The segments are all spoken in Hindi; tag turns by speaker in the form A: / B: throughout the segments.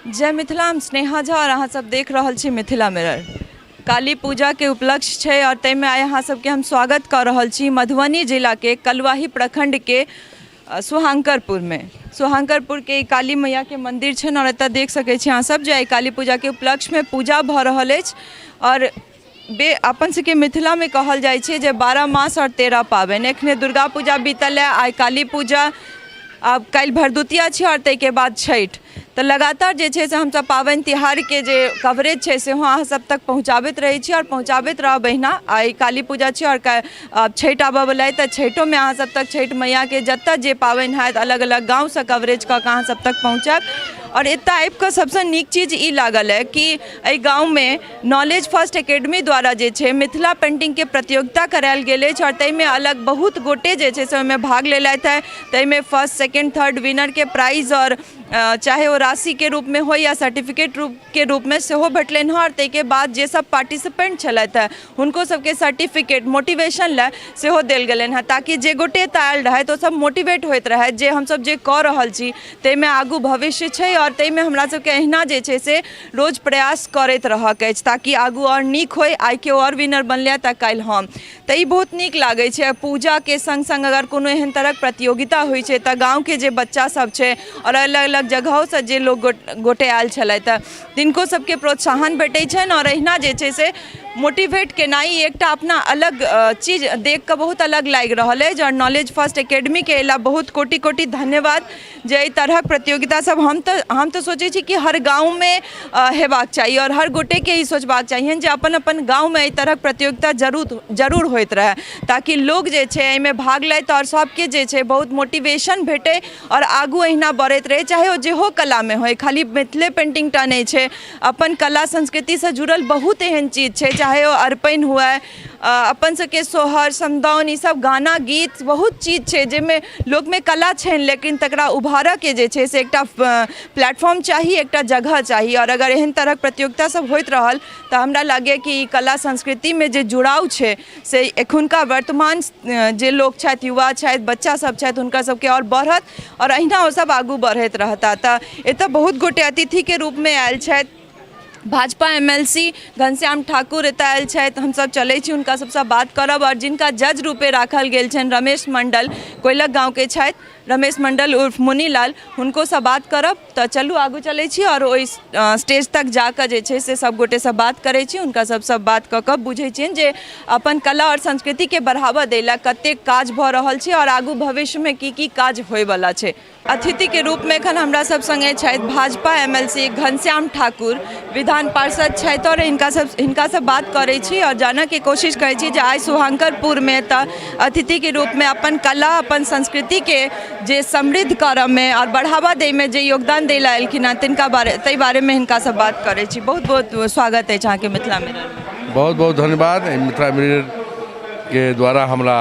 A: जय मिथिला, हम स्नेहा झा और अहाँ सब देख रहल छी मिथिला मिरर। काली पूजा के उपलक्ष्य छै और तैमे आइ अहाँ सबके हम स्वागत कर रहल छी मधुबनी जिला के कलवाही प्रखंड के सुहांकरपुर में। सुहांकरपुर के काली मैया के मंदिर छन और एतऽ देख सकै छी अहाँ सब जे आइ काली पूजा के उपलक्ष्य में पूजा भऽ रहल अछि। और अपन सबके मिथिला में कहल जाइ छै जे 12 मास और 13 पाबनि। एखने दुर्गा पूजा बीतल है, आइ काली पूजा, आब काल्हि भरदुतिया छै और ताहिके बाद छठि। तो लगातार जे छै से हम सब पाबनि तिहार के जे कवरेज छै से अहाँ सब तक पहुँचाबैत रहै छी और पहुँचाबैत रहब। बहिना आइ काली पूजा छै और छठि आबऽ वाला है, तो छठो में अहाँ सब तक छठि मैया के जतऽ जे पाबनि हैत अलग अलग गाँव से कवरेज कऽ के अहाँ सब तक पहुँचब। और एतऽ आबि कऽ सबसँ नीक चीज ई लागल है कि एहि गाँव में नॉलेज फर्स्ट एकेडमी द्वारा जे छै मिथिला पेंटिंग के प्रतियोगिता करायल गेल अछि और ताहिमे अलग बहुत गोटे जे छै से ओहिमे भाग लेलथि है। ताहिमे फर्स्ट सेकेंड थर्ड विनर के प्राइज और चाहे वो राशि के रूप में हो या सर्टिफिकेट के रूप में सेहो भेटलनि हँ। और ताहिके बाद जे सब पार्टिसिपेंट छलथि है हुनको सबके सर्टिफिकेट मोटिवेशन ला सेहो देल गेलनि हँ, ताकि जे गोटे एतऽ आयल रहथि ओ सब मोटिवेट होइत रहथि जे हमसब जे कऽ रहल छी ताहिमे आगू भविष्य छै और ताहिमे हमरा सबके अहिना जे छै से रोज प्रयास करैत रहक अछि ताकि आगू और नीक होय। आइ केओ और विनर बनलै तऽ काल्हि हम, तऽ ई बहुत नीक लागै छै। पूजा के संग संग अगर कोनो एहन तरहक प्रतियोगिता होइ छै तऽ गाँव के जे बच्चा सब छै और अलग अलग जगहों से जे लोग गोटे आयल छलथि तिनको सबके प्रोत्साहन भेटै छनि और अहिना जे छै से मोटिवेट केनाई एकटा अपना अलग चीज देख कऽ बहुत अलग लागि रहल अछि। और नॉलेज फर्स्ट एकेडमी के अयला बहुत कोटि कोटि धन्यवाद जे एहि तरहक प्रतियोगिता सब हम तो सोचै छी कि हर गाँव में हेबाक चाहिए और हर गोटे के ई सोचबाक चाहिए जे अपन अपन गाँव में एहि तरहक प्रतियोगिता जरूर होइत रहे, ताकि लोग जे छै एहिमे भाग लैत और सबके जे छै बहुत मोटिवेशन भेटे और आगू अहिना बढ़ैत रहे। चाहे ओ जेहो कला में होय, खाली मिथिले पेंटिंग टा नहीं छै, अपन कला संस्कृति से जुड़ल बहुत एहन चीज छै, चाहे वो अरपन हुए, अपन सबके सोहर समदाउन, ई सब गाना गीत बहुत चीज छै जाहिमे लोक में कला छनि लेकिन तकरा उभारऽ के जे छै से एकटा प्लेटफॉर्म चाही, एकटा जगह चाही। और अगर एहन तरहक प्रतियोगिता सब होइत रहल तऽ हमरा लागैए कि ई कला संस्कृति में जे जुड़ाव छै से एखुनका वर्तमान जे लोक छथि, युवा छथि, बच्चा सब छथि, हुनका सबके और बढ़त और अहिना ओ सब आगू बढ़ैत रहता। तऽ एतऽ बहुत गोटे अतिथि के रूप में आयल छथि। भाजपा MLC घनश्याम ठाकुर एतऽ आयल छथि, हमसब चलै छी हुनका सबसँ बात करब। और जिनका जज रूपे राखल गेल छनि रमेश मंडल, कोइलक गाँव के छथि, रमेश मंडल उर्फ मुनीलाल, हुनको से बात करब। तऽ चलू आगू चलै छी और ओहि स्टेज तक जाकऽ जे छै से सब गोटे से बात करै छी, हुनका सबसँ बात कऽ कऽ बुझै छियनि जे अपन कला और संस्कृति के बढ़ावा दै ला कतेक काज भऽ रहल छै और आगू भविष्य में की काज होय वाला छै। अतिथि के रूप में एखन हमरा सब संगे छथि भाजपा MLC घनश्याम ठाकुर, विधान पार्षद छथि और हिनका से बात करै छी और जानऽ के कोशिश करै छी जे आइ सुहांकरपुर में तऽ अतिथि के रूप में अपन कला अपन संस्कृति के जे समृद्ध करऽ में और बढ़ावा दै में जे योगदान दै ला एलखिन हँ ताहि बारे में हिनका से बात करै छी। बहुत बहुत स्वागत अछि अहाँके मिथिला मिरर में।
B: बहुत बहुत धन्यवाद मिथिला मिरर के द्वारा हमरा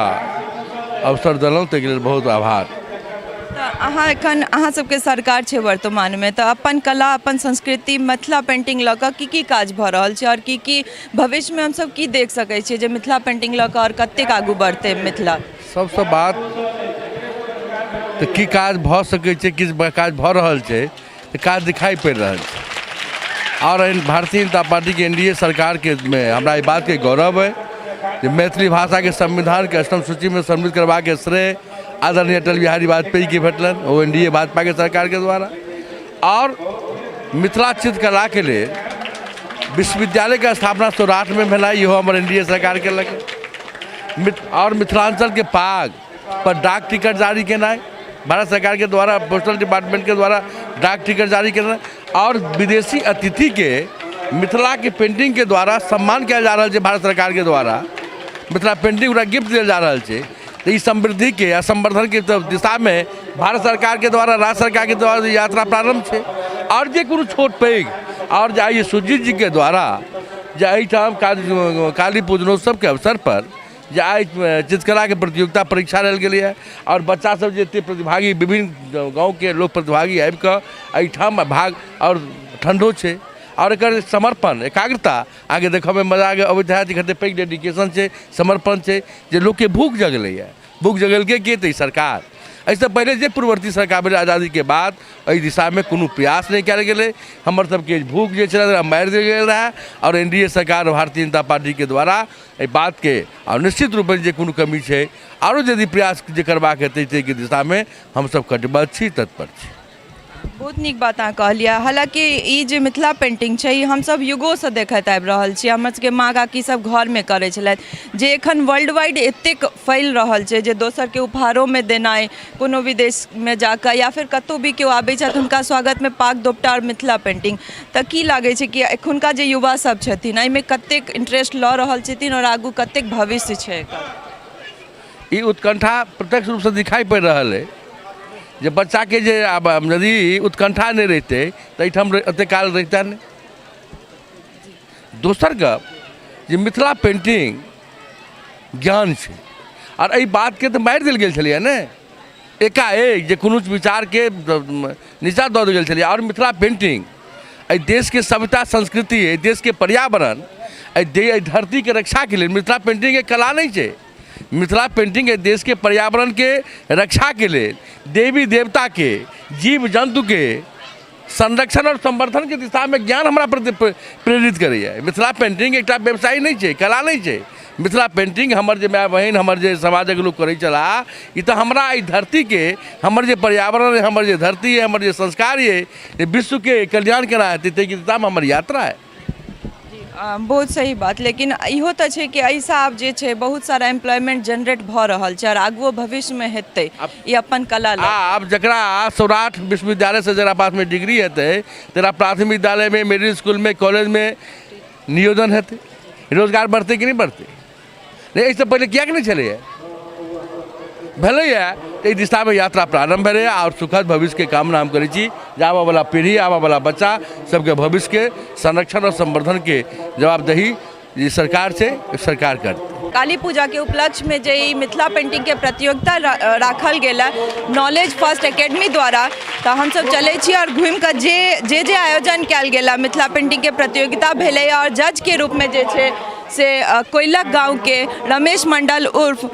B: अवसर दिलहुँ ताहिके लेल बहुत आभार।
A: अहाँ एखन अहाँ सबके सरकार छै वर्तमान में, तो अपन कला अपन संस्कृति मिथिला पेंटिंग लऽ कऽ की काज भऽ रहल छै और की भविष्य में हमसब की देख सकै छियै जे मिथिला पेंटिंग लऽ कऽ और कतेक आगू बढ़तै मिथिला? सबसँ
B: बात तऽ की काज भऽ सकै छै, किस काज भऽ रहल छै, तऽ काज दिखाई पड़ि रहल छै। और भारतीय जनता पार्टी के NDA सरकार के में हमरा ई बात के गौरव है जे मैथिली भाषा के संविधान के अष्टम सूची में सम्मिलित करवा के श्रेय आदरणीय अटल बिहारी वाजपेयी की भेटलन, वो NDA भाजपा के सरकार के द्वारा। और मिथिला चित्रकला के लिए विश्वविद्यालय का स्थापना सौराठ में भेला, इहो हमारे NDA सरकार के लगे। और मिथिलांचल के पाग पर डाक टिकट जारी केना, भारत सरकार के द्वारा पोस्टल डिपार्टमेंट के द्वारा डाक टिकट जारी करना और विदेशी अतिथि के मिथिला के पेंटिंग के द्वारा सम्मान किया जा रहा है भारत सरकार के द्वारा, मिथिला पेंटिंग पूरा गिफ्ट दिया जा रहा है। तो इस समृद्धि के या संवर्धन के दिशा में भारत सरकार के द्वारा राज्य सरकार के द्वारा यात्रा प्रारंभ है। और जे कोनो छोट पैघ और जाइए सुजीत जी के द्वारा एहिठाम काली पूजनोत्सव के अवसर पर जे आई चित्रकला के प्रतियोगिता परीक्षा लेल गेलै है और बच्चा सब जे प्रतिभागी विभिन्न गाँव के लोग प्रतिभागी आबि कऽ एहिठाम भाग और ठंडो छै और एकर समर्पण एकाग्रता आगे देखऽ में मजा आगे अबैत है। कते पैघ डेडिकेशन छै, समर्पण छै जे लोग के भूख जगलै है। भूख जगलकै के तऽ सरकार ऐसे पहले जे पूर्ववर्ती सरकार भेल आज़ादी के बाद एहि दिशा में कोनो प्रयास नहीं कयल गेलै। हमर सबके भूख जे छलै मारि देल गेल रहा और एनडीए सरकार भारतीय जनता पार्टी के द्वारा एहि बात के और निश्चित रूप से जे कोनो कमी है आरो यदि प्रयास जे करबाक हेतै ताहि दिशा में हम सब कटिबद्ध छी, तत्पर छी।
A: बहुत नीक बात अहाँ कहलिए। हालांकि ई जे मिथिला पेंटिंग छै ई हम सब युगों से देखैत आबि रहल छी। हमर सबके माँ काकी सब घर में करै छलथि, जे एखन वर्ल्ड वाइड एतेक फैल रहल छै जे दोसर के उपहारों में देनाइ, कोनो विदेश में जाकर या फिर कतौ भी केओ आबै छथि हुनका स्वागत में पाग दोपटा और मिथिला पेंटिंग, तऽ की लागै छै कि एखुनका जे युवा सब छथिन एहिमे कतेक इंटरेस्ट लऽ रहल छथिन और आगू कतेक भविष्य छै एकर?
B: ई उत्कंठा प्रत्यक्ष रूप से दिखाई पड़ि रहल है। जे बच्चा के जे आब यदि उत्कंठा नहीं रहते तो एहिठाम एते काल रहता नहीं। दोसर गप जे मिथिला पेंटिंग ज्ञान छै और एहि बात के तो मारि देल गेल छलैया ने, एकाएक जे कोनो विचार के नीचा दऽ देल गेल छलैया। और मिथिला पेंटिंग एहि देश के सभ्यता संस्कृति, एहि देश के पर्यावरण, एहि धरती के रक्षा के लिए मिथिला पेंटिंग एक कला नहीं छै। मिथिला पेंटिंग देश के पर्यावरण के रक्षा के लिए, देवी देवता के, जीव जंतु के संरक्षण और संवर्धन के दिशा में ज्ञान हमरा प्रेरित करैया। मिथिला पेंटिंग एक व्यवसाय नहीं है, कला नहीं है। मिथिला पेंटिंग हमर जे माय बहन, हमर जे समाजक लोग करे चला, ई तो हमरा ई धरती के, हमर जे पर्यावरण है, हमर जे धरती है, हमर जे संस्कार है, विश्व के कल्याण केना हेतै ताहि के दिशा में हमर यात्रा है।
A: बहुत सही बात। लेकिन इहो तऽ छै कि एहिसँ आब जे छै बहुत सारा एम्प्लॉयमेंट जनरेट भऽ रहल छै और आगुओ भविष्य में हेतै ई अपन कला लऽ।
B: आब जकरा सौराठ विश्वविद्यालय से जरा पास में डिग्री हेतै तेरा प्राथमिक विद्यालय में, मिडिल स्कूल में, कॉलेज में नियोजन हेतै, रोजगार बढ़तै कि नहीं बढ़तै? नहीं, इससे पहले किया कि नहीं चले भेलैया। तो दिशा में यात्रा प्रारंभ भेलै और सुखद भविष्य के कामना हम करै छी जे आबऽ वाला पीढ़ी, आबऽ वाला बच्चा सबके भविष्य के संरक्षण और संवर्धन के जवाबदेही जे सरकार छै सरकार करतै।
A: काली पूजा के उपलक्ष्य में जे ई मिथिला पेंटिंग के प्रतियोगिता राखल गेल नॉलेज फर्स्ट एकेडमी द्वारा, तो हम सब चले छी और घूम कर जे आयोजन कयल गेल मिथिला पेंटिंग के प्रतियोगिता भेलै और जज के रूप में जे छै से कोइलक गाँव के रमेश मंडल उर्फ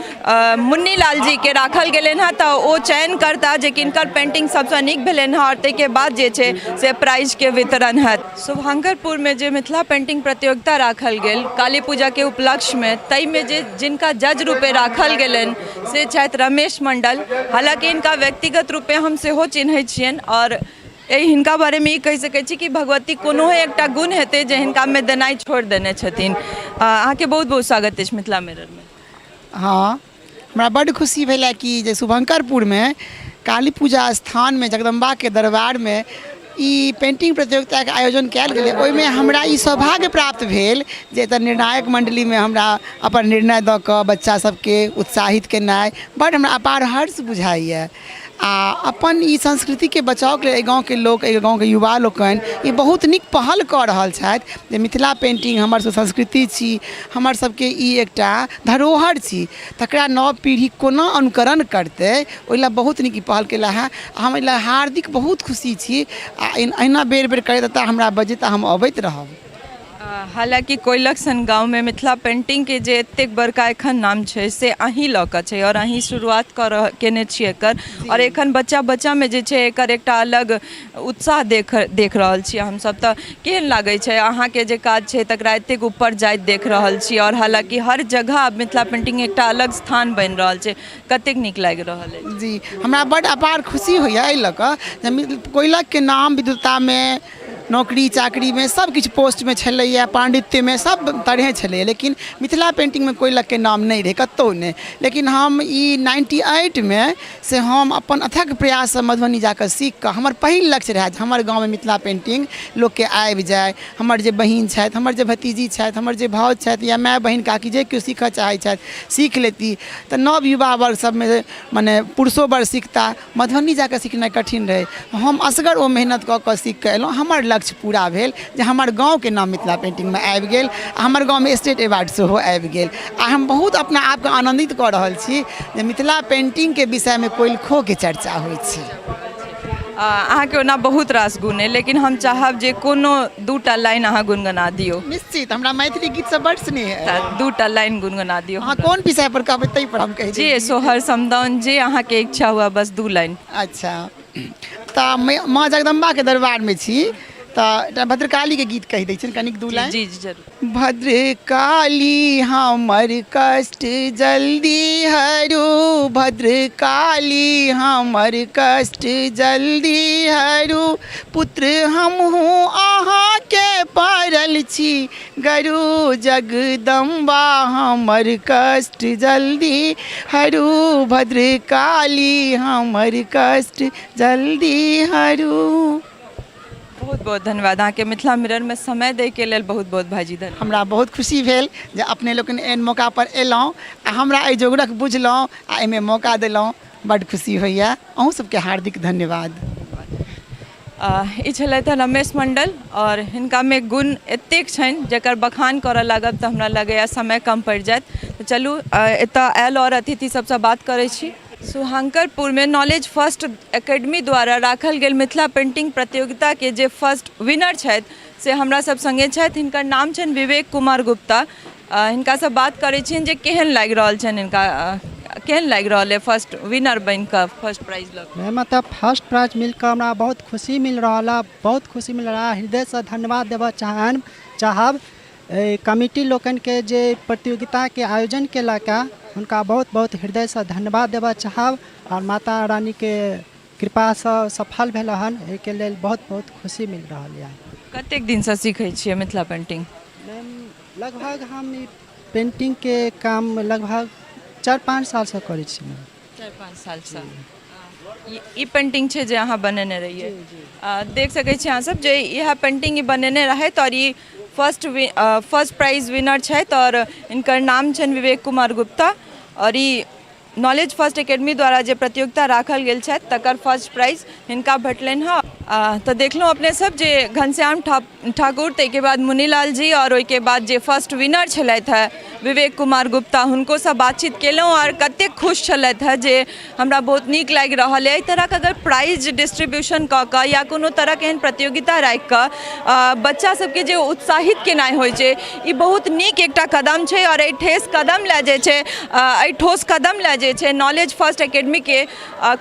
A: मुन्नी लाल जी के राखल गेलन हँ। तो वो चयन करता जे किनकर पेंटिंग सबसे नीक भेलन हँ और ताहिके बाद जे छै से प्राइज के वितरण हैत। शुभंकरपुर में जे मिथिला पेंटिंग प्रतियोगिता राखल गेल काली पूजा के उपलक्ष्य में, तई में जे जिनका जज रूपे राखल गेलन से छथि रमेश मंडल। हालांकि इनका व्यक्तिगत रूपे हम सेहो चिन्हैत छियनि और हिनका बारे में ई कहि सकैत छी कि भगवती कोनो एकटा गुण हेतै जे हिनका में देनाइ छोड़ि देने छथिन। अहाँके बहुत बहुत स्वागत अछि मिथिला मिरर में।
C: हाँ, हमरा बड्ड खुशी भेल कि जे शुभंकरपुर में काली पूजा स्थान में जगदम्बा के दरबार में ई पेंटिंग प्रतियोगिता के आयोजन कयल गेलै। ओहिमे हमरा ई सौभाग्य प्राप्त भेल जे एतऽ निर्णायक मंडली में हमरा अपन निर्णय दऽ कऽ बच्चा सबके उत्साहित केनाइ बड्ड हमरा अपार हर्ष बुझाइए। आ अपन ई संस्कृति के बचाव के गाँव के लोग, गाँव के युवा लोकनि ई बहुत नीक पहल कऽ रहल छथि जे मिथिला पेंटिंग हमर सब संस्कृति छी, हमर सबके ई एकटा धरोहर छी, तकरा नव पीढ़ी कोना अनुकरण करतै ओहि लए बहुत नीक ई पहल केला है। हम एहि हार्दिक बहुत खुशी छी आ अहिना बेर बेर करैत हमरा बजैत हम अबैत रहब।
A: हालांकि कोइलक सन गाँव में मिथिला पेंटिंग के जे एतेक बड़का एखन नाम छै से अहीं लऽ कऽ छै और अहीं शुरुआत केने छियै एकर और एखन बच्चा में जे छै एकर एकटा अलग उत्साह देख रहल छी हम सब। तऽ केहन लागै छै अहाँके जे काज छै तकरा एतेक ऊपर जाइत देख रहल छी और हालांकि हर जगह आब मिथिला पेंटिंग एकटा अलग स्थान बनि रहल छै, कतेक नीक लागि रहल है?
C: जी, हमरा बड्ड अपार खुशी होइए एहि लऽ कऽ जे कोइलक के नाम विद्वता में, नौकरी चाकरी में सब किछु पोस्ट में छलैया, पांडित्य में सब तरह छलैया, लेकिन मिथिला पेंटिंग में कोइलक के नाम नहीं रहे कतौ नहीं। लेकिन हम ई 98 में से हम अपन अथक प्रयास से मधुबनी जाकर सीख कर हमर पहिल लक्ष्य रहे हमर गाँव में मिथिला पेंटिंग लोग के आबि जाए। हमर जे बहिन छथि, हमर जे भतीजी छथि, हमर जे भाउज छथि या माय बहिन काकी जे केओ सीखऽ चाहै छथि सीख लेती। तऽ नव युवा वर्ग सब में मने पुरुषो वर्ग सीखता, मधुबनी जाकर सीखनाइ कठिन रहे। हम असगर ओ मेहनत कऽ कऽ सीख कऽ एलहुँ, हमर लक्ष्य पूरा भेल जे हमर गाँव के नाम मिथिला पेंटिंग में आबि गेल, हमर गाँव में स्टेट अवार्ड सेहो आबि गेल। आ हम बहुत अपना आप के आनंदित कऽ रहल छी जे मिथिला पेंटिंग के विषय में कोइलखो के चर्चा होइ छै।
A: अहाँके ओना बहुत रास गुण अइ, लेकिन हम चाहब जे कोनो 2टा लाइन अहाँ गुनगुना दियौ।
C: निश्चित हमरा मैथिली गीत से बड़ स्नेह है।
A: तऽ 2टा लाइन गुनगुना दियौ।
C: अहाँ कोन विषय पर कहबै ताहि पर हम कहि
A: जी
C: देब।
A: सोहर समदाउन जे अहाँके इच्छा हुआ, बस 2 लाइन।
C: अच्छा तऽ माँ जगदम्बा के दरबार में छी, तऽ एकटा भद्रकाली के गीत कहि दै छियनि कनिक 2 लाइन।
A: जी जी जरूर।
C: भद्रकाली हमर कष्ट जल्दी हरू, भद्रकाली हमर कष्ट जल्दी हरू, पुत्र हमहूँ अहाँके पड़ल छी, गरु जगदम्बा हमर कष्ट जल्दी हरू, भद्रकाली हमर कष्ट जल्दी हरू।
A: बहुत बहुत धन्यवाद अहाँके मिथिला मिरर में समय दै के लेल। बहुत बहुत भाईजी धन्यवाद।
C: हमरा बहुत खुशी भेल जे अपने लोकनि एहन मौका पर एलहुँ आ हमरा एहि जोगरक बुझलहुँ आ एहिमे मौका देलहुँ, बड्ड खुशी होइए। अहूँ सबके हार्दिक धन्यवाद।
A: ई छलथि रमेश मंडल, और हिनका में गुण एतेक छनि जकर बखान करऽ लागब तऽ हमरा लगैए समय कम पड़ि जायत। तऽ चलू एतऽ आयल और अतिथि सबसँ बात करै छी। सुहांकरपुर में नॉलेज फर्स्ट एकेडमी द्वारा राखल गेल मिथिला पेंटिंग प्रतियोगिता के जे फर्स्ट विनर छथि से हमरा सब संगे छथि। हिनकर नाम छनि विवेक कुमार गुप्ता। हिनका से बात करै छियनि जे केहन लागि रहल छनि, हिनका केहन लागि रहल है फर्स्ट विनर बनि कऽ फर्स्ट प्राइज लग।
D: मतलब फर्स्ट प्राइज मिलकर हमरा बहुत खुशी मिल रहा है, बहुत खुशी मिल रहा है। हृदय से धन्यवाद देवा चाहब कमिटी लोकन के जे प्रतियोगिता के आयोजन केलक, उनका बहुत बहुत हृदय से धन्यवाद देवा चाहब। और माता रानी के कृपा से सफल भेल हन, एहिके लेल बहुत बहुत खुशी मिल रहा है।
A: कतेक दिन से सीखै छियै मिथिला पेंटिंग?
D: लगभग हम पेंटिंग के काम लगभग 4-5 साल से करै छी।
A: 4-5 साल से ई पेंटिंग छै जे अहाँ बनेने रहिए। देख सकै छी अहाँ सब जे यह पेंटिंग ई बनेने रहथि और ई फर्स्ट प्राइज विनर छथि और इनकर नाम छनि विवेक कुमार गुप्ता। और ई नॉलेज फर्स्ट एकेडमी द्वारा जे प्रतियोगिता राखल गेल छथि तकर फर्स्ट प्राइज हिनका भेटलनि हँ। तऽ देखलहुँ अपने सब जे घनश्याम ठाकुर, ताहिके बाद मुनीलाल जी और ओहिके बाद जे फर्स्ट विनर छलथि है विवेक कुमार गुप्ता, हुनको से बातचीत केलहुँ और कतेक खुश छलथि है जे हमरा बहुत नीक लागि रहल है। एहि तरहक अगर प्राइज डिस्ट्रीब्यूशन कऽ कऽ या कोनो तरहक एहन प्रतियोगिता राखि कऽ बच्चा सबके जे उत्साहित केनाइ होइ छै, ई बहुत नीक एकटा कदम छै। और एहि ठोस कदम लए जे छै, एहि ठोस कदम लए जे छै नॉलेज फर्स्ट एकेडमी के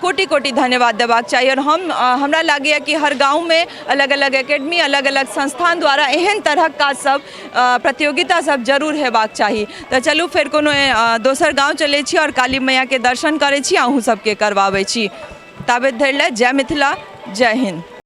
A: कोटि कोटि धन्यवाद देबाक चाही। और हमरा लागैए कि हर गाँव में अलग अलग एकेडमी, अलग अलग संस्थान द्वारा एहन तरहक काज सब, प्रतियोगिता सब जरूर हेबाक चाही। तऽ चलू फेर कोनो दोसर गाँव चलै छी और काली मैया के दर्शन करै छी, अहूँ सबके करवाबै छी। ताबत धरि लए जय मिथिला, जय हिंद।